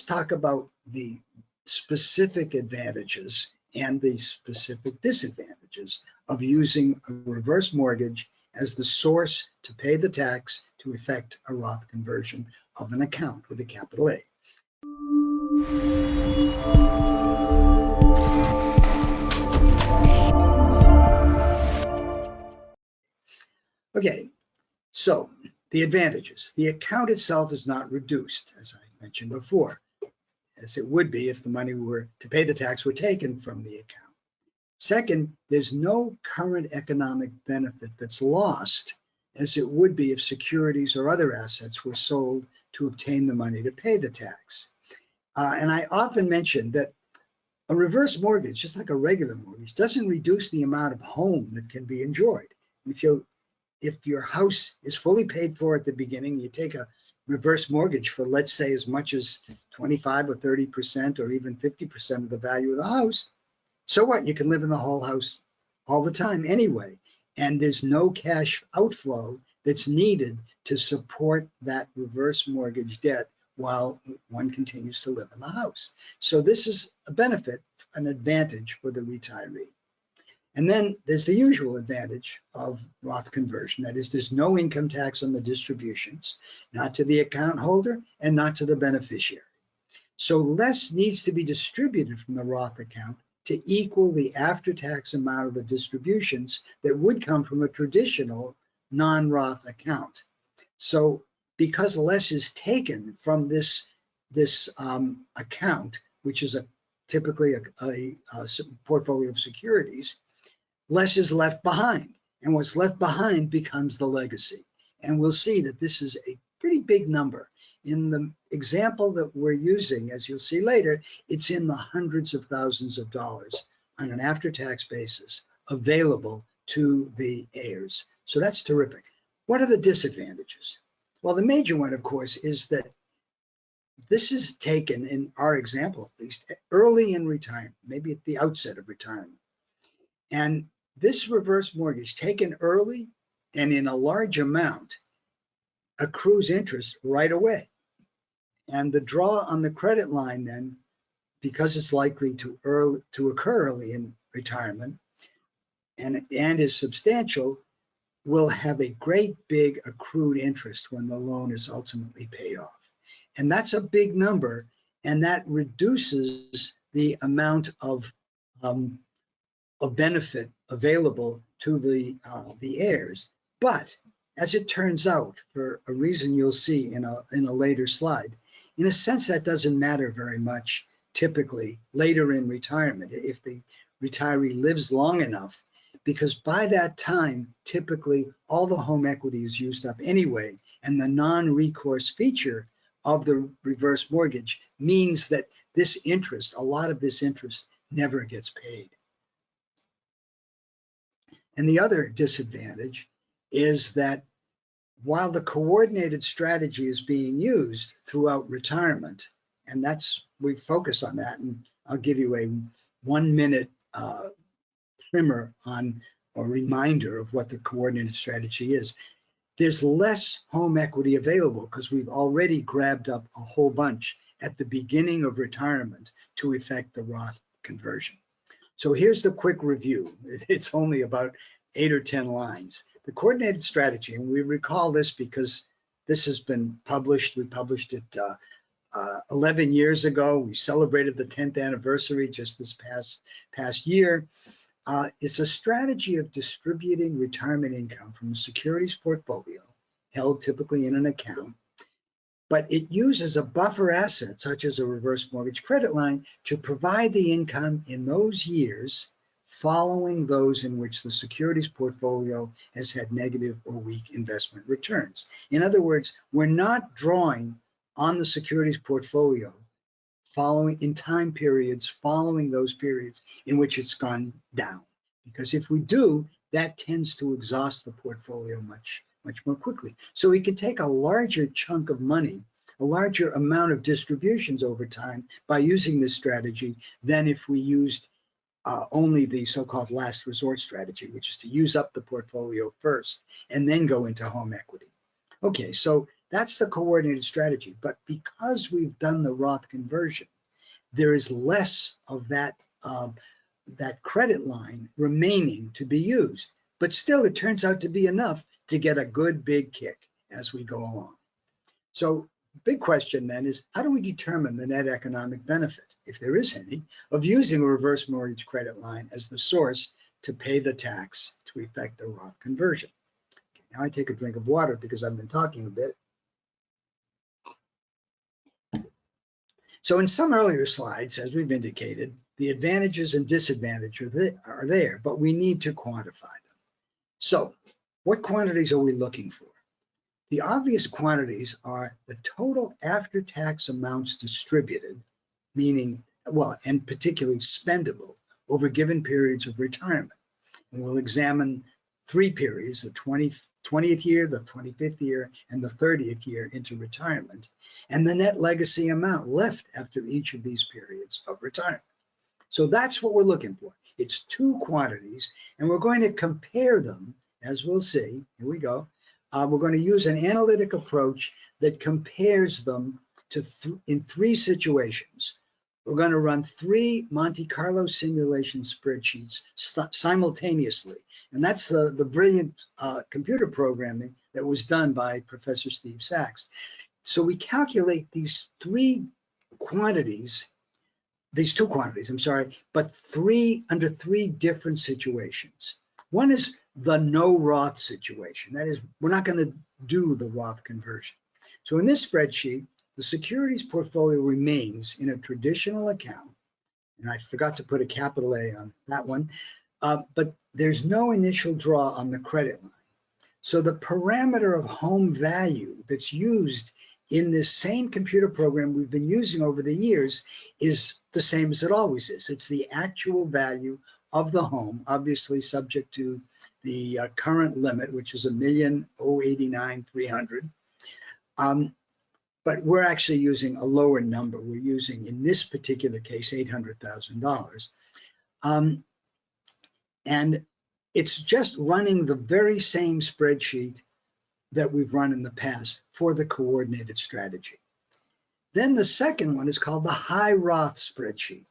talk about the specific advantages and the specific disadvantages of using a reverse mortgage as the source to pay the tax to effect a Roth conversion of an account with a capital A. Okay, so the advantages. The account itself is not reduced, as I mentioned before, as it would be if the money were to pay the tax were taken from the account. Second, there's no current economic benefit that's lost, as it would be if securities or other assets were sold to obtain the money to pay the tax. And I often mention that a reverse mortgage, just like a regular mortgage, doesn't reduce the amount of home that can be enjoyed. If your house is fully paid for at the beginning, you take a reverse mortgage for, let's say, as much as 25 or 30% or even 50% of the value of the house, so what? You can live in the whole house all the time anyway, and there's no cash outflow that's needed to support that reverse mortgage debt while one continues to live in the house. So this is a benefit, an advantage for the retiree. And then there's the usual advantage of Roth conversion. That is, there's no income tax on the distributions, not to the account holder and not to the beneficiary. So less needs to be distributed from the Roth account to equal the after-tax amount of the distributions that would come from a traditional non-Roth account. So because less is taken from this account, which is typically a portfolio of securities, less is left behind, and what's left behind becomes the legacy. And we'll see that this is a pretty big number. In the example that we're using, as you'll see later, it's in the hundreds of thousands of dollars on an after-tax basis available to the heirs. So that's terrific. What are the disadvantages? Well, the major one, of course, is that this is taken, in our example at least, early in retirement, maybe at the outset of retirement. And this reverse mortgage taken early and in a large amount accrues interest right away. And the draw on the credit line then, because it's likely to occur early in retirement and is substantial, will have a great big accrued interest when the loan is ultimately paid off. And that's a big number, and that reduces the amount of benefit available to the heirs. But as it turns out, for a reason you'll see in a later slide, in a sense that doesn't matter very much typically later in retirement if the retiree lives long enough, because by that time typically all the home equity is used up anyway, and the non-recourse feature of the reverse mortgage means that this interest, a lot of this interest, never gets paid. And the other disadvantage is that while the coordinated strategy is being used throughout retirement, and we focus on that, and I'll give you a 1-minute primer on a reminder of what the coordinated strategy is. There's less home equity available because we've already grabbed up a whole bunch at the beginning of retirement to effect the Roth conversion. So here's the quick review. It's only about 8 or 10 lines. The coordinated strategy, and we recall this because this has been published. We published it 11 years ago. We celebrated the 10th anniversary just this past year. It's a strategy of distributing retirement income from a securities portfolio held typically in an account, but it uses a buffer asset such as a reverse mortgage credit line to provide the income in those years following those in which the securities portfolio has had negative or weak investment returns. In other words, we're not drawing on the securities portfolio in time periods following those periods in which it's gone down. Because if we do, that tends to exhaust the portfolio much more quickly. So we can take a larger chunk of money, a larger amount of distributions over time by using this strategy than if we used only the so-called last resort strategy, which is to use up the portfolio first and then go into home equity. Okay, so That's the coordinated strategy. But because we've done the Roth conversion, there is less of that credit line remaining to be used. But still, it turns out to be enough to get a good big kick as we go along. So big question then is, how do we determine the net economic benefit, if there is any, of using a reverse mortgage credit line as the source to pay the tax to effect the Roth conversion? Okay, now I take a drink of water because I've been talking a bit. So in some earlier slides, as we've indicated, the advantages and disadvantages are there, but we need to quantify them. So what quantities are we looking for? The obvious quantities are the total after-tax amounts distributed, meaning, well, and particularly spendable over given periods of retirement. And we'll examine 3 periods, the 20th year, the 25th year, and the 30th year into retirement, and the net legacy amount left after each of these periods of retirement. So that's what we're looking for. It's 2 quantities, and we're going to compare them, as we'll see. Here we go. We're going to use an analytic approach that compares them to in 3 situations. We're going to run 3 Monte Carlo simulation spreadsheets simultaneously. And that's the brilliant computer programming that was done by Professor Steve Sachs. So we calculate these 2 quantities, I'm sorry, but under 3 different situations. One is the no Roth situation. That is, we're not going to do the Roth conversion. So in this spreadsheet, the securities portfolio remains in a traditional account, and I forgot to put a capital A on that one, but there's no initial draw on the credit line. So the parameter of home value that's used in this same computer program we've been using over the years is the same as it always is. It's the actual value of the home, obviously subject to the current limit, which is $1,089,300. But we're actually using a lower number. We're using, in this particular case, $800,000. And it's just running the very same spreadsheet that we've run in the past for the coordinated strategy. Then the second one is called the high Roth spreadsheet.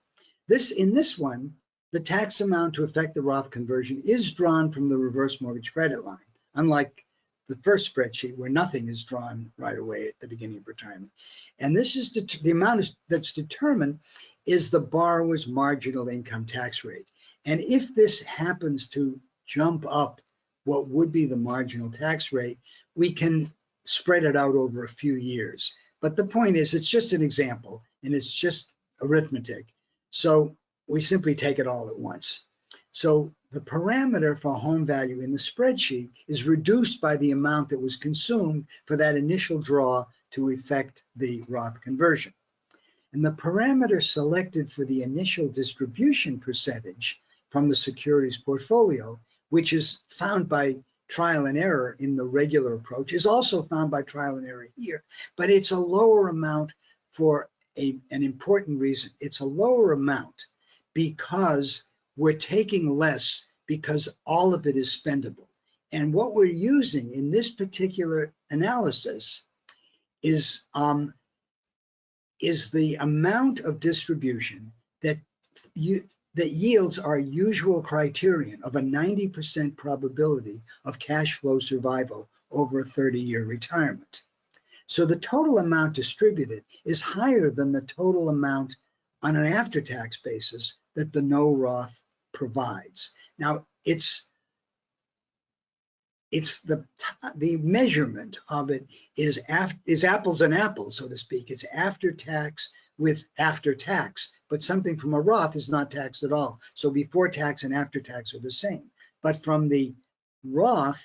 In this one, the tax amount to effect the Roth conversion is drawn from the reverse mortgage credit line, unlike the first spreadsheet where nothing is drawn right away at the beginning of retirement. And this is the amount that's determined is the borrower's marginal income tax rate. And if this happens to jump up what would be the marginal tax rate, we can spread it out over a few years. But the point is, it's just an example, and it's just arithmetic. So we simply take it all at once. So the parameter for home value in the spreadsheet is reduced by the amount that was consumed for that initial draw to effect the Roth conversion. And the parameter selected for the initial distribution percentage from the securities portfolio, which is found by trial and error in the regular approach, is also found by trial and error here, but it's a lower amount for an important reason. It's a lower amount because we're taking less because all of it is spendable. And what we're using in this particular analysis is the amount of distribution that yields our usual criterion of a 90% probability of cash flow survival over a 30-year retirement. So the total amount distributed is higher than the total amount on an after-tax basis that the no Roth provides. Now, it's the measurement of it is apples and apples, so to speak. It's after tax with after tax, but something from a Roth is not taxed at all. So before tax and after tax are the same. But from the Roth,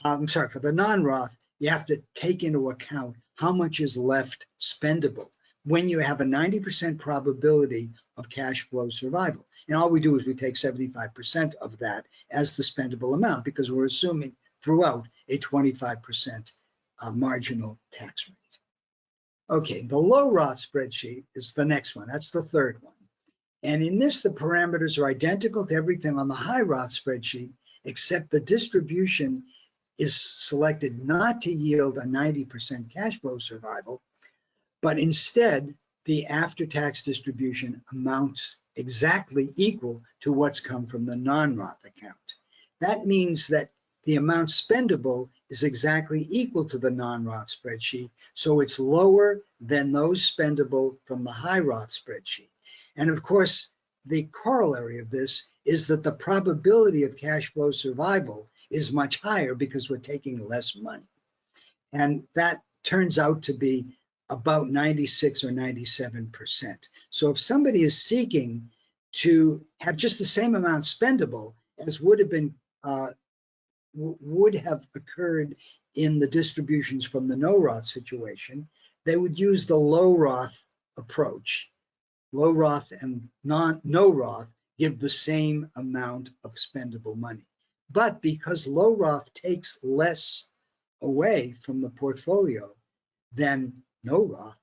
for the non-Roth, you have to take into account how much is left spendable when you have a 90% probability of cash flow survival. And all we do is we take 75% of that as the spendable amount because we're assuming throughout a 25% marginal tax rate. Okay, the low Roth spreadsheet is the next one. That's the third one. And in this, the parameters are identical to everything on the high Roth spreadsheet, except the distribution is selected not to yield a 90% cash flow survival, but instead the after-tax distribution amounts exactly equal to what's come from the non-Roth account. That means that the amount spendable is exactly equal to the non-Roth spreadsheet, so it's lower than those spendable from the high Roth spreadsheet. And of course, the corollary of this is that the probability of cash flow survival is much higher because we're taking less money. And that turns out to be about 96 or 97%. So if somebody is seeking to have just the same amount spendable as would have occurred in the distributions from the no Roth situation, they would use the low Roth approach. Low Roth and no Roth give the same amount of spendable money. But because low Roth takes less away from the portfolio than no Roth,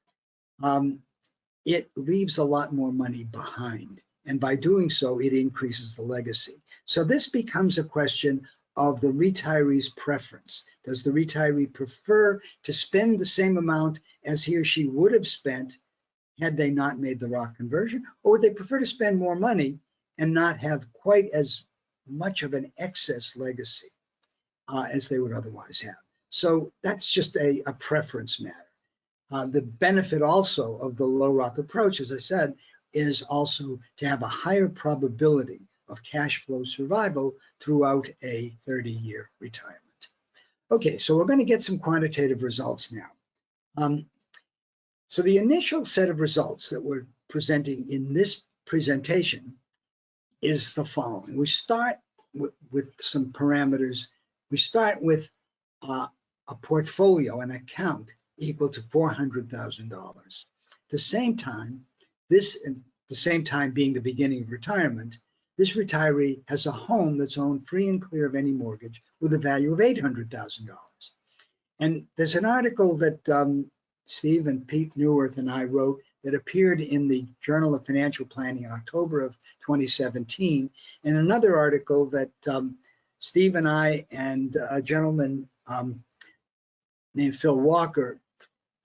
it leaves a lot more money behind. And by doing so, it increases the legacy. So this becomes a question of the retiree's preference. Does the retiree prefer to spend the same amount as he or she would have spent had they not made the Roth conversion, or would they prefer to spend more money and not have quite as much of an excess legacy as they would otherwise have? So that's just a preference matter. The benefit also of the low Roth approach, as I said, is also to have a higher probability of cash flow survival throughout a 30-year retirement. Okay, so we're going to get some quantitative results now. So the initial set of results that we're presenting in this presentation is the following. We start with some parameters. We start with a portfolio, an account equal to $400,000. The same time, being the beginning of retirement, this retiree has a home that's owned free and clear of any mortgage with a value of $800,000. And there's an article that Steve and Pete Neuwirth and I wrote that appeared in the Journal of Financial Planning in October of 2017, and another article that Steve and I and a gentleman named Phil Walker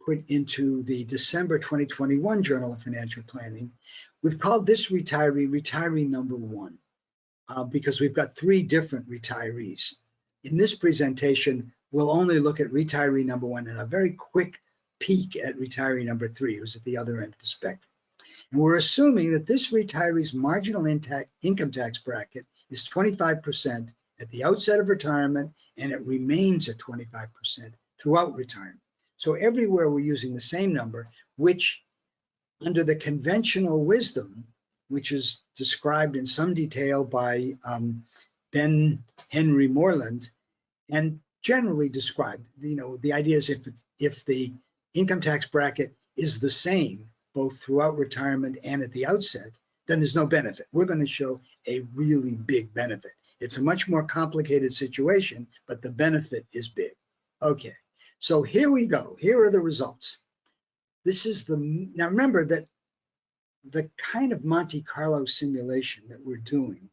put into the December 2021 Journal of Financial Planning. We've called this retiree number one because we've got three different retirees. In this presentation, we'll only look at retiree number one and a very quick peek at retiree number three, who's at the other end of the spectrum. And we're assuming that this retiree's marginal income tax bracket is 25% at the outset of retirement, and it remains at 25% throughout retirement. So everywhere we're using the same number, which under the conventional wisdom, which is described in some detail by Ben Henry Moreland, and generally described, the idea is if the income tax bracket is the same both throughout retirement and at the outset, then there's no benefit. We're going to show a really big benefit. It's a much more complicated situation, but the benefit is big. Okay, so here we go. Here are the results. Now remember that the kind of Monte Carlo simulation that we're doing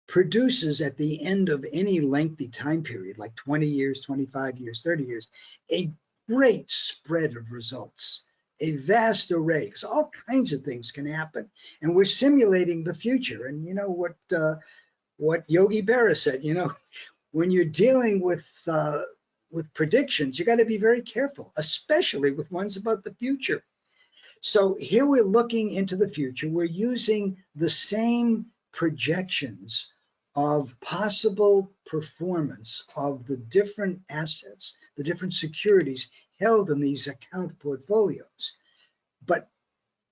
produces at the end of any lengthy time period, like 20 years, 25 years, 30 years, a great spread of results, a vast array, because all kinds of things can happen. And we're simulating the future. And you know what Yogi Berra said, when you're dealing with predictions, you got to be very careful, especially with ones about the future. So here we're looking into the future. We're using the same projections of possible performance of the different assets, the different securities held in these account portfolios. But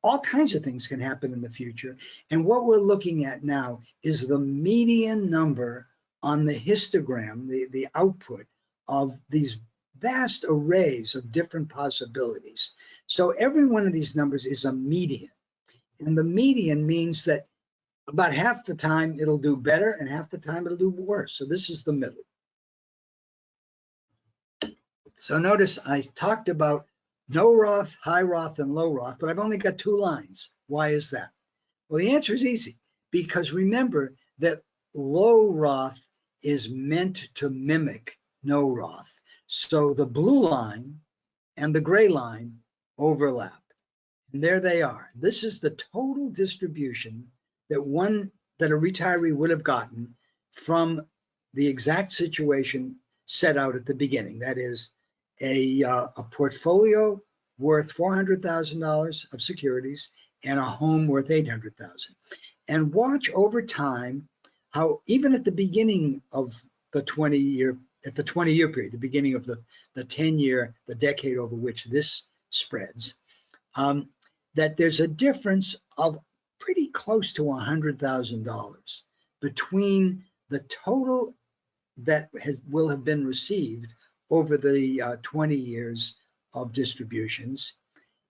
all kinds of things can happen in the future. And what we're looking at now is the median number on the histogram, the output of these vast arrays of different possibilities. So every one of these numbers is a median. And the median means that about half the time it'll do better and half the time it'll do worse. So this is the middle. So notice I talked about no Roth, high Roth, and low Roth, but I've only got two lines. Why is that? Well, the answer is easy, because remember that low Roth is meant to mimic no Roth. So the blue line and the gray line overlap. And there they are. This is the total distribution that a retiree would have gotten from the exact situation set out at the beginning. That is a portfolio worth $400,000 of securities and a home worth $800,000. And watch over time how even at the beginning of the 20-year period, the beginning of the 10-year, the decade over which this spreads, that there's a difference of pretty close to $100,000 between the total that will have been received over the 20 years of distributions.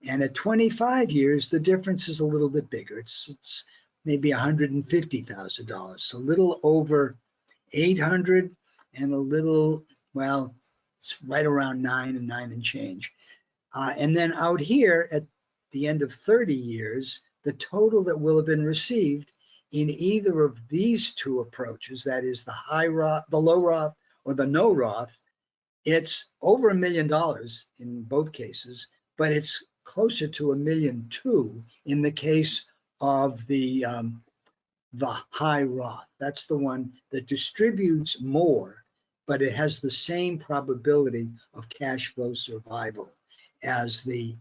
And at 25 years, the difference is a little bit bigger. It's maybe $150,000, so a little over 800 and a little, well, it's right around 9 and change. And then out here at the end of 30 years, the total that will have been received in either of these two approaches, that is the high Roth, the low Roth, or the no Roth, it's over $1 million in both cases, but it's closer to $1.2 million in the case of the high Roth. That's the one that distributes more, but it has the same probability of cash flow survival as the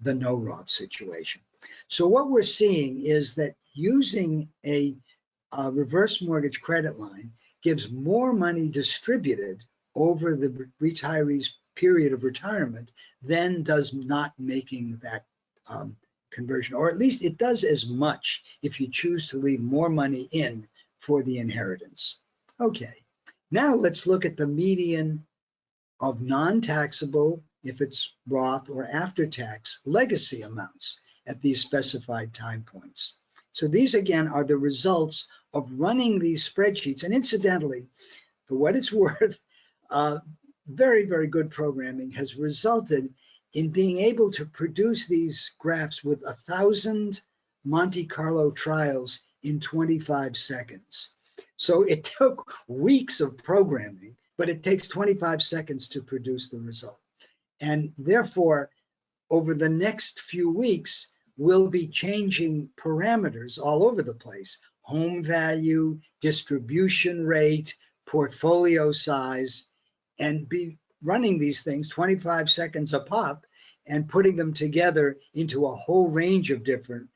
no Roth situation. So what we're seeing is that using a reverse mortgage credit line gives more money distributed over the retiree's period of retirement than does not making that conversion, or at least it does as much if you choose to leave more money in for the inheritance. Okay, now let's look at the median of non-taxable, if it's Roth or after-tax, legacy amounts at these specified time points. So these again are the results of running these spreadsheets. And incidentally, for what it's worth, very, very good programming has resulted in being able to produce these graphs with 1,000 Monte Carlo trials in 25 seconds. So it took weeks of programming, but it takes 25 seconds to produce the result. And therefore, over the next few weeks, we'll be changing parameters all over the place: home value, distribution rate, portfolio size, and be running these things 25 seconds a pop and putting them together into a whole range of different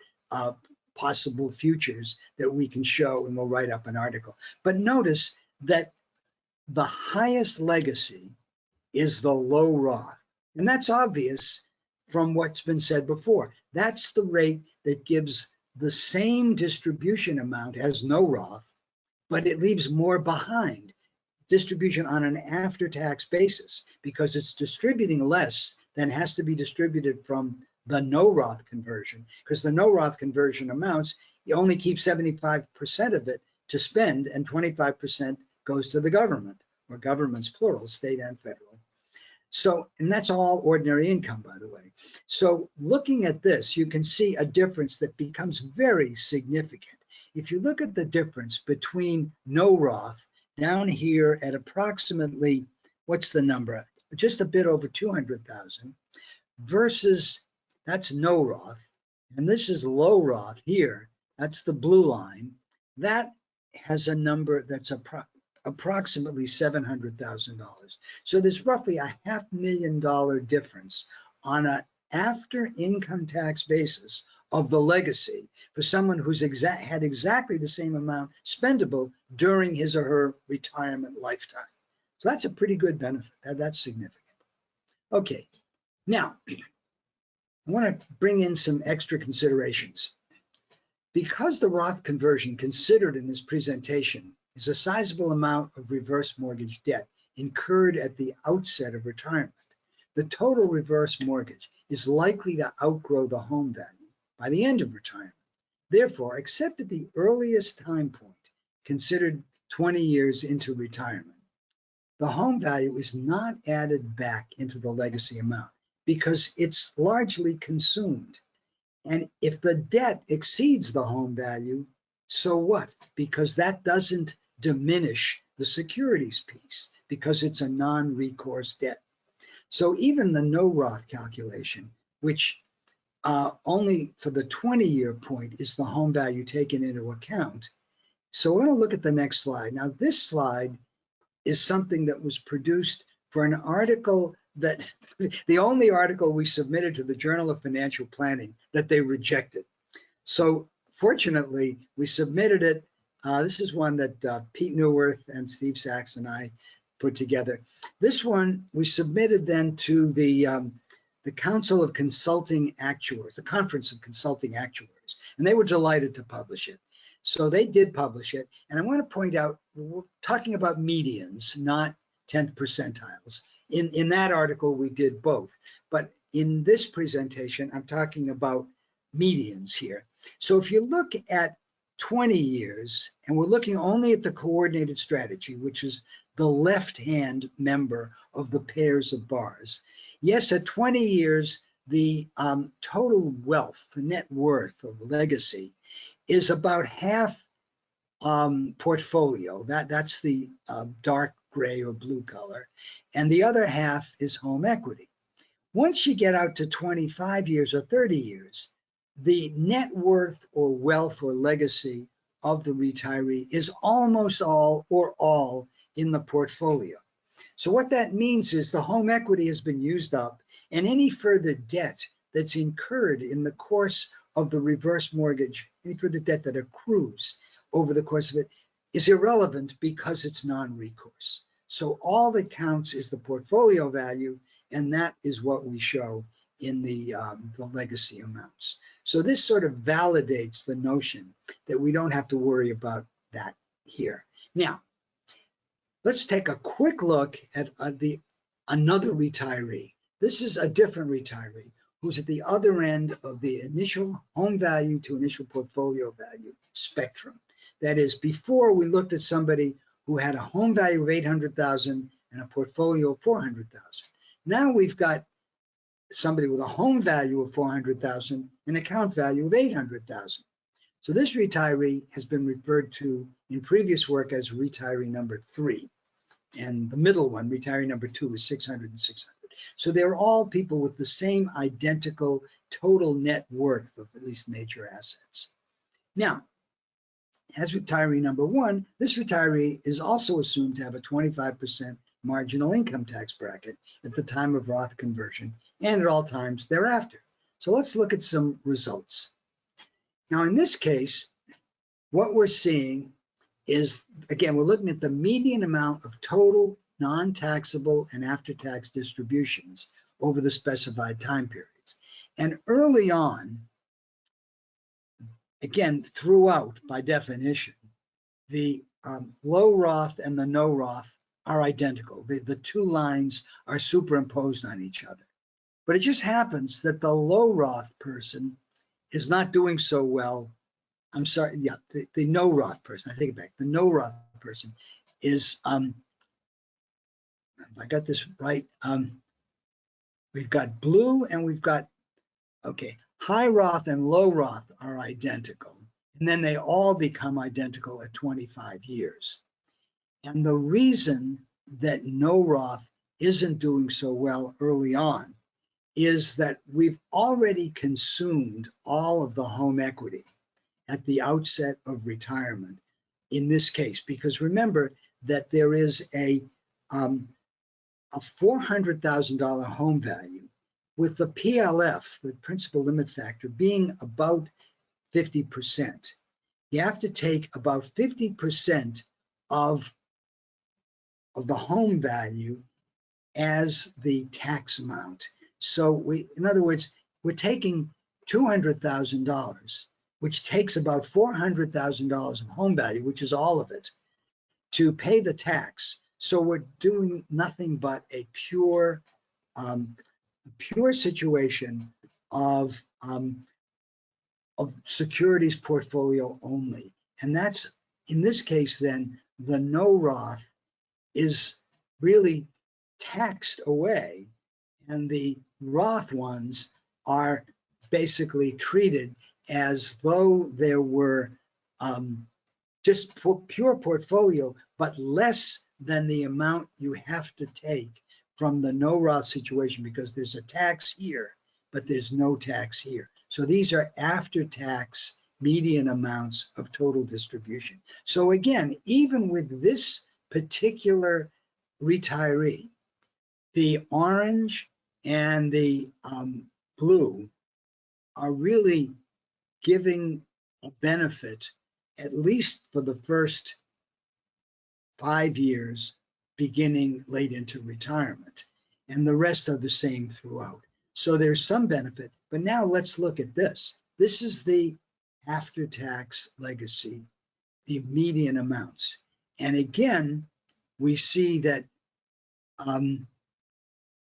possible futures that we can show, and we'll write up an article. But notice that the highest legacy is the low Roth. And that's obvious from what's been said before. That's the rate that gives the same distribution amount as no Roth, but it leaves more behind. Distribution on an after-tax basis, because it's distributing less than has to be distributed from the no Roth conversion, because the no Roth conversion amounts, you only keep 75% of it to spend, and 25% goes to the government, or governments plural, state and federal. So, and that's all ordinary income, by the way. So looking at this, you can see a difference that becomes very significant. If you look at the difference between no Roth down here at approximately, what's the number? Just a bit over 200,000 versus, that's no Roth, and this is low Roth here, that's the blue line. That has a number that's approximately $700,000. So there's roughly a $500,000 difference on an after income tax basis of the legacy for someone who's had exactly the same amount spendable during his or her retirement lifetime. So that's a pretty good benefit. That's significant. Okay, now I want to bring in some extra considerations. Because the Roth conversion considered in this presentation is a sizable amount of reverse mortgage debt incurred at the outset of retirement, the total reverse mortgage is likely to outgrow the home value by the end of retirement. Therefore, except at the earliest time point, considered 20 years into retirement, the home value is not added back into the legacy amount because it's largely consumed. And if the debt exceeds the home value, so what? Because that doesn't diminish the securities piece. because it's a non-recourse debt. So even the no Roth calculation, which only for the 20-year point is the home value taken into account. So we're going to look at the next slide. Now, this slide is something that was produced for an article that the only article we submitted to the Journal of Financial Planning that they rejected. So fortunately, we submitted it. This is one that Pete Neuwirth and Steve Sachs and I put together. This one we submitted then to the Council of Consulting Actuaries, the Conference of Consulting Actuaries, and they were delighted to publish it. So they did publish it. And I want to point out, we're talking about medians, not 10th percentiles. In that article, we did both. But in this presentation, I'm talking about medians here. So if you look at 20 years, and we're looking only at the coordinated strategy, which is the left-hand member of the pairs of bars. Yes, at 20 years, the total wealth, the net worth of legacy, is about half portfolio. That's the dark gray or blue color. And the other half is home equity. Once you get out to 25 years or 30 years, the net worth or wealth or legacy of the retiree is almost all or all in the portfolio. So what that means is the home equity has been used up, and any further debt that's incurred in the course of the reverse mortgage, any further debt that accrues over the course of it, is irrelevant because it's non-recourse. So all that counts is the portfolio value, and that is what we show in the legacy amounts. So this sort of validates the notion that we don't have to worry about that here. Now, let's take a quick look at another retiree. This is a different retiree who's at the other end of the initial home value to initial portfolio value spectrum. That is, before we looked at somebody who had a home value of 800,000 and a portfolio of 400,000. Now we've got somebody with a home value of 400,000 and account value of 800,000. So this retiree has been referred to in previous work as retiree number 3. And the middle one, retiree number 2, is 600 and 600. So they're all people with the same identical total net worth of at least major assets. Now, as retiree number 1, this retiree is also assumed to have a 25% marginal income tax bracket at the time of Roth conversion and at all times thereafter. So let's look at some results. Now, in this case, what we're seeing is, again, we're looking at the median amount of total non-taxable and after-tax distributions over the specified time periods. And early on, again, throughout, by definition, the low Roth and the no Roth are identical. The two lines are superimposed on each other. But it just happens that the low Roth person is not doing so well. I'm sorry, yeah, the no Roth person, I take it back. The no Roth person is, I got this right. We've got blue and we've got, okay, high Roth and low Roth are identical. And then they all become identical at 25 years. And the reason that no Roth isn't doing so well early on is that we've already consumed all of the home equity at the outset of retirement in this case, because remember that there is a $400,000 home value with the PLF, the principal limit factor, being about 50%. You have to take about 50% of the home value as the tax amount. So in other words, we're taking $200,000, which takes about $400,000 of home value, which is all of it, to pay the tax. So we're doing nothing but a pure situation of securities portfolio only. And that's, in this case, then the no Roth is really taxed away, and the Roth ones are basically treated as though there were just pure portfolio, but less than the amount you have to take from the no Roth situation, because there's a tax here, but there's no tax here. So these are after-tax median amounts of total distribution. So again, even with this particular retiree, the orange and the blue are really giving a benefit, at least for the first 5 years, beginning late into retirement. And the rest are the same throughout. So there's some benefit. But now let's look at this. This is the after-tax legacy, the median amounts. And again, we see that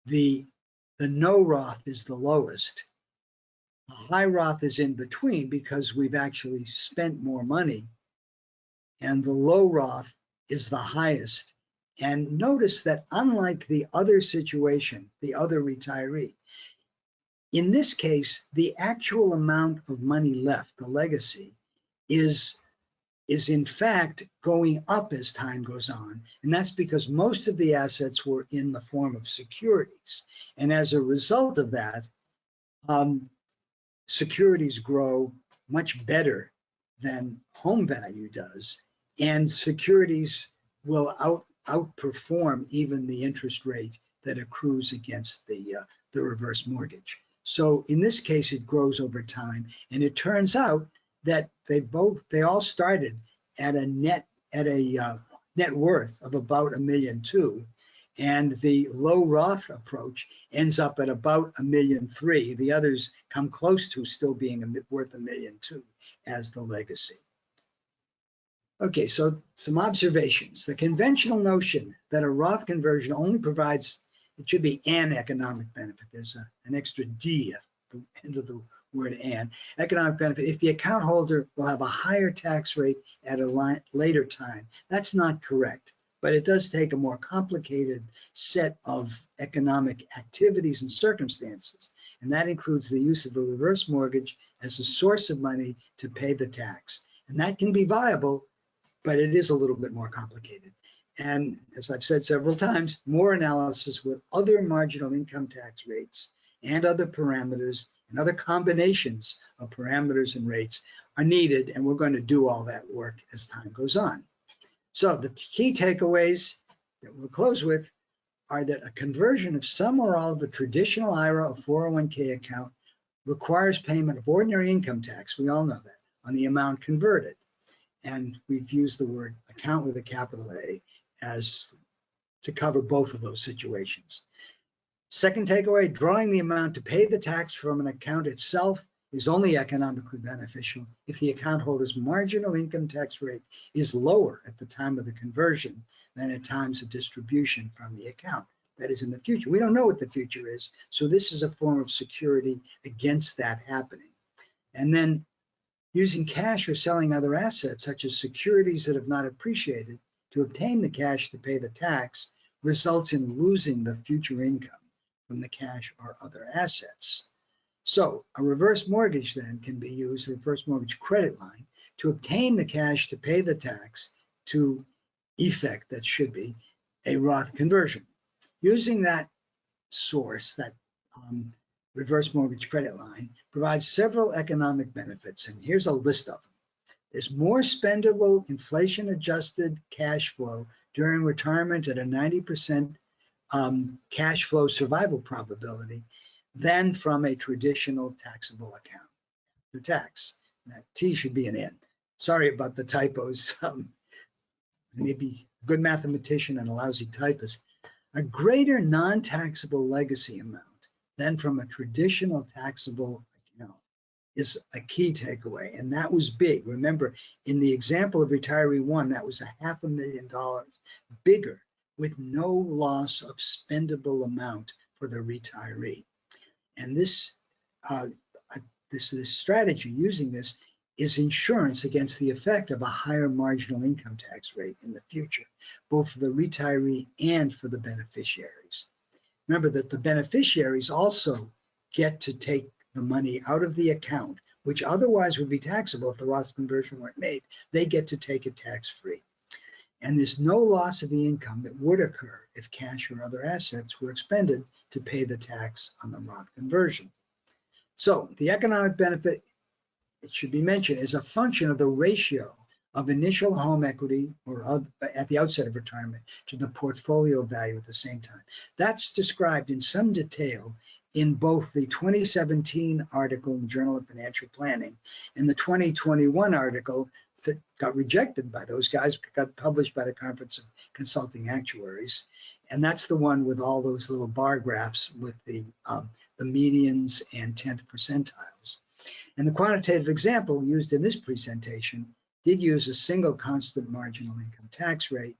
the no Roth is the lowest. The high Roth is in between because we've actually spent more money, and the low Roth is the highest. And notice that unlike the other situation, the other retiree, in this case, the actual amount of money left, the legacy, is in fact going up as time goes on. And that's because most of the assets were in the form of securities. And as a result of that, securities grow much better than home value does. And securities will outperform even the interest rate that accrues against the reverse mortgage. So in this case, it grows over time. And it turns out that they all started at a net worth of about $1.2 million, and the low Roth approach ends up at about $1.3 million. The others come close to still being worth $1.2 million as the legacy. Okay, so some observations. The conventional notion that a Roth conversion only provides, it should be an economic benefit. There's an extra D at the end of the word "and." Economic benefit if the account holder will have a higher tax rate at a later time. That's not correct, but it does take a more complicated set of economic activities and circumstances. And that includes the use of a reverse mortgage as a source of money to pay the tax. And that can be viable, but it is a little bit more complicated. And as I've said several times, more analysis with other marginal income tax rates and other parameters and other combinations of parameters and rates are needed. And we're going to do all that work as time goes on. So the key takeaways that we'll close with are that a conversion of some or all of a traditional IRA or 401k account requires payment of ordinary income tax. We all know that, on the amount converted. And we've used the word account with a capital A as to cover both of those situations. Second takeaway, drawing the amount to pay the tax from an account itself is only economically beneficial if the account holder's marginal income tax rate is lower at the time of the conversion than at times of distribution from the account. That is in the future. We don't know what the future is, so this is a form of security against that happening. And then using cash or selling other assets, such as securities that have not appreciated, to obtain the cash to pay the tax results in losing the future income from the cash or other assets. So a reverse mortgage then can be used, a reverse mortgage credit line, to obtain the cash to pay the tax to effect, that should be, a Roth conversion. Using that source, that reverse mortgage credit line, provides several economic benefits, and here's a list of them. There's more spendable inflation-adjusted cash flow during retirement at a 90% cash flow survival probability than from a traditional taxable account for tax. That T should be an N. Sorry about the typos. Maybe a good mathematician and a lousy typist. A greater non-taxable legacy amount than from a traditional taxable account is a key takeaway, and that was big. Remember, in the example of retiree one, that was $500,000 bigger with no loss of spendable amount for the retiree. And this strategy, using this, is insurance against the effect of a higher marginal income tax rate in the future, both for the retiree and for the beneficiaries. Remember that the beneficiaries also get to take the money out of the account, which otherwise would be taxable if the Roth conversion weren't made. They get to take it tax-free. and there's no loss of the income that would occur if cash or other assets were expended to pay the tax on the Roth conversion. So the economic benefit, it should be mentioned, is a function of the ratio of initial home equity or at the outset of retirement to the portfolio value at the same time. That's described in some detail in both the 2017 article in the Journal of Financial Planning and the 2021 article that got rejected by those guys, got published by the Conference of Consulting Actuaries. And that's the one with all those little bar graphs with the medians and 10th percentiles. And the quantitative example used in this presentation did use a single constant marginal income tax rate,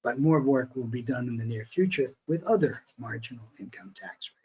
but more work will be done in the near future with other marginal income tax rates.